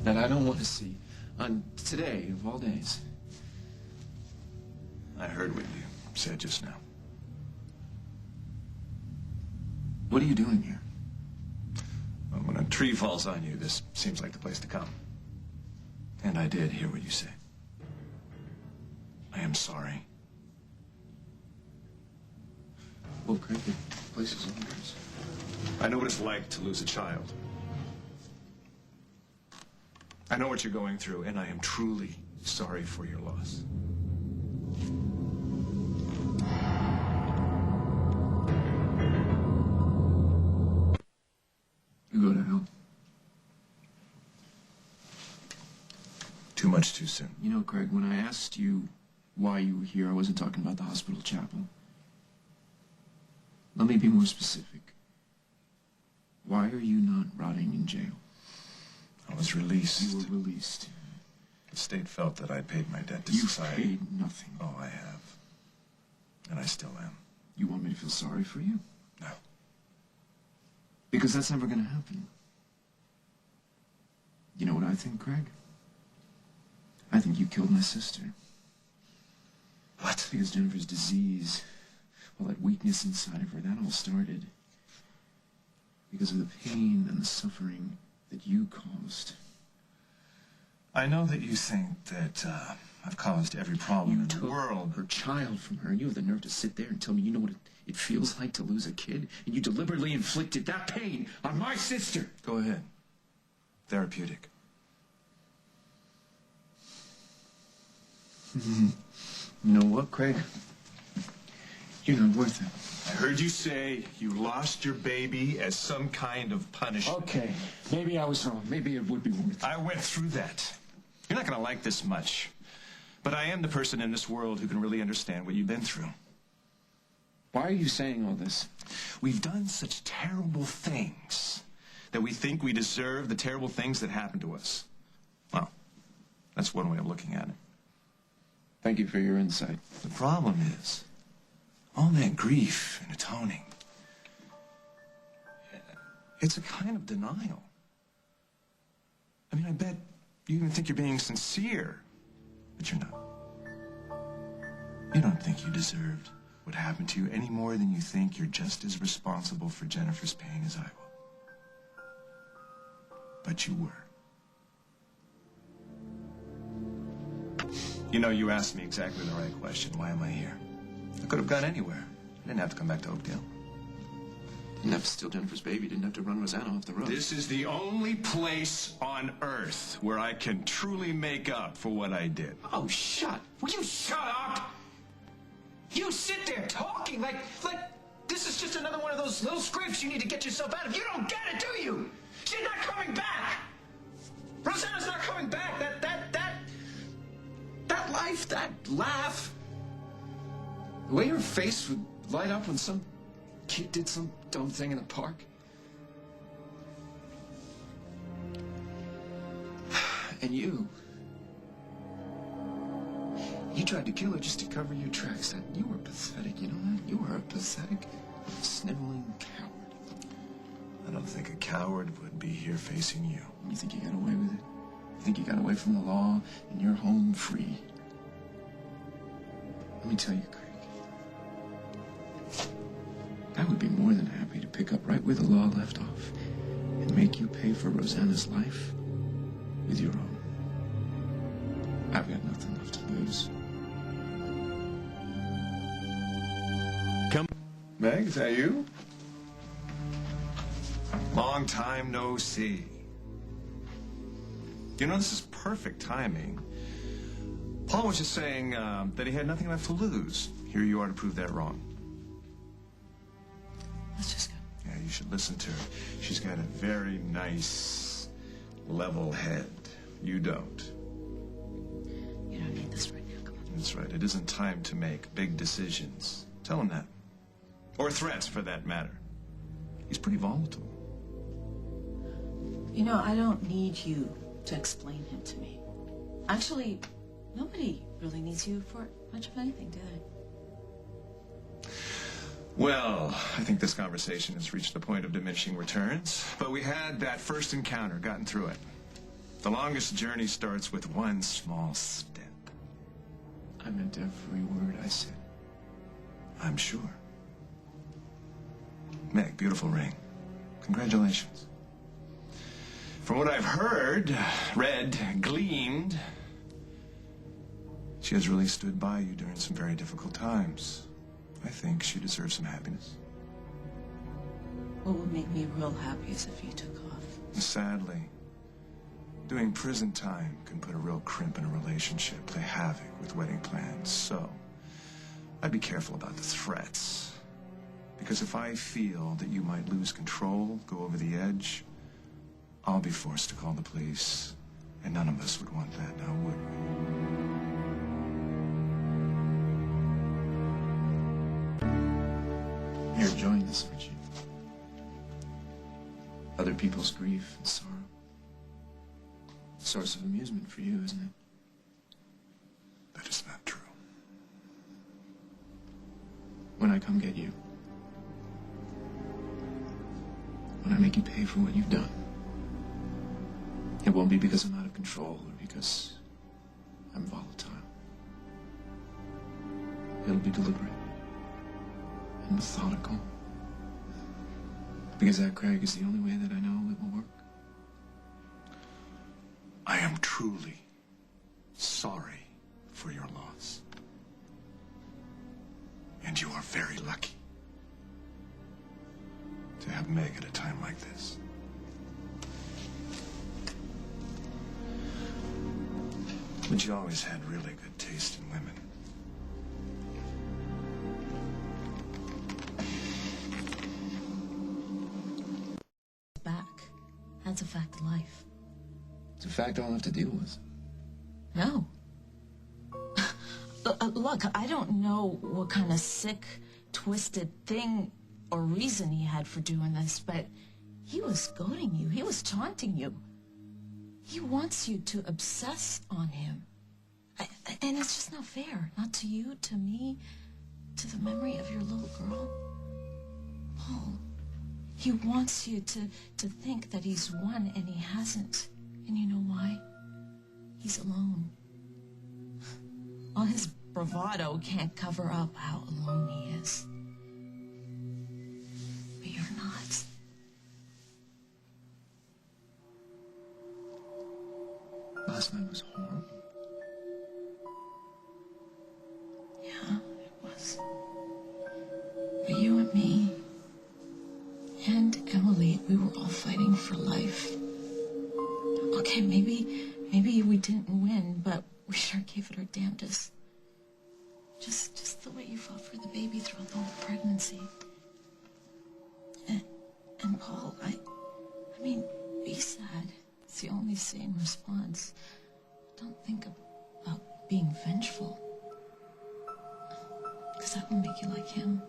that I don't want to see on today of all days. I heard what you said just now. What are you doing here? Well, when a tree falls on you, this seems like the place to come. And I did hear what you said. I am sorry. Well, Craig, the place is all yours. I know what it's like to lose a child. I know what you're going through, and I am truly sorry for your loss. You go to hell. Too much too soon. You know, Craig, when I asked you why you were here, I wasn't talking about the hospital chapel. Let me be more specific. Why are you not rotting in jail? I was released. You were released. The state felt that I'd paid my debt to You society. paid nothing. Oh, I have. And I still am. You want me to feel sorry for you? No. Because that's never going to happen. You know what I think, Craig? I think you killed my sister. What? Because Jennifer's disease, all that weakness inside of her, that all started because of the pain and the suffering that you caused. I know that you think that I've caused every problem in the world. Her child from her, and you have the nerve to sit there and tell me you know what it feels like to lose a kid, and you deliberately inflicted that pain on my sister. Go ahead. Therapeutic. You know what, Craig? You're not worth it. I heard you say you lost your baby as some kind of punishment. Okay, maybe I was wrong. Maybe it would be worth it. I went through that. You're not going to like this much, but I am the person in this world who can really understand what you've been through. Why are you saying all this? We've done such terrible things that we think we deserve the terrible things that happen to us. Well, that's one way of looking at it. Thank you for your insight. The problem is, all that grief and atoning, it's a kind of denial. I mean, I bet you even think you're being sincere, but you're not. You don't think you deserved what happened to you any more than you think you're just as responsible for Jennifer's pain as I will. But you were. You know, you asked me exactly the right question. Why am I here? I could have gone anywhere. I didn't have to come back to Oakdale. Didn't have to steal Jennifer's baby. Didn't have to run Rosanna off the road. This is the only place on Earth where I can truly make up for what I did. Oh, will you shut up? You sit there talking like this is just another one of those little scrapes you need to get yourself out of. You don't get it, do you? She's not coming back. Rosanna's not coming back. That life, that laugh, the way her face would light up when some kid did some dumb thing in the park. And you tried to kill her just to cover your tracks. You were pathetic, you know that? You were a pathetic, sniveling coward. I don't think a coward would be here facing you. You think you got away with it? You think you got away from the law and you're home free? Let me tell you, Craig. I would be more than happy to pick up right where the law left off and make you pay for Rosanna's life with your own. I've got nothing left to lose. Come. Meg, is that you? Long time no see. You know, this is perfect timing. Paul was just saying that he had nothing left to lose. Here you are to prove that wrong. Let's just go. Yeah, you should listen to her. She's got a very nice, level head. You don't. You don't need this right now. Come on. That's right. It isn't time to make big decisions. Tell him that. Or threats, for that matter. He's pretty volatile. You know, I don't need you to explain him to me. Actually, nobody really needs you for much of anything, do they? Well, I think this conversation has reached the point of diminishing returns. But we had that first encounter, gotten through it. The longest journey starts with one small step. I meant every word I said. I'm sure. Meg, beautiful ring. Congratulations. From what I've heard, read, gleaned, she has really stood by you during some very difficult times. I think she deserves some happiness. What would make me real happy is if you took off. Sadly, doing prison time can put a real crimp in a relationship, play havoc with wedding plans. So, I'd be careful about the threats. Because if I feel that you might lose control, go over the edge, I'll be forced to call the police. And none of us would want that, now would we? You're enjoying this, aren't you? Other people's grief and sorrow. Source of amusement for you, isn't it? That is not true. When I come get you. When I make you pay for what you've done. It won't be because I'm out of control or because I'm volatile. It'll be deliberate and methodical. Because that, Craig, is the only way that I know it will work. I am truly sorry for your loss. And you are very lucky to have Meg at a time like this. But you always had really good taste in women. Back. That's a fact of life. It's a fact I'll have to deal with. No. Look, I don't know what kind of sick, twisted thing or reason he had for doing this, but he was goading you. He was taunting you. He wants you to obsess on him. And it's just not fair. Not to you, to me, to the memory of your little girl. Paul, he wants you to think that he's won and he hasn't. And you know why? He's alone. All his bravado can't cover up how alone he is. But you're not. Last night was horrible. Yeah, it was. But you and me and Emily, we were all fighting for life. Okay, maybe we didn't win, but we sure gave it our damnedest. Just the way you fought for the baby throughout the whole pregnancy. And Paul, I mean, be sad. It's the only sane response. Don't think about being vengeful. Because that will make you like him.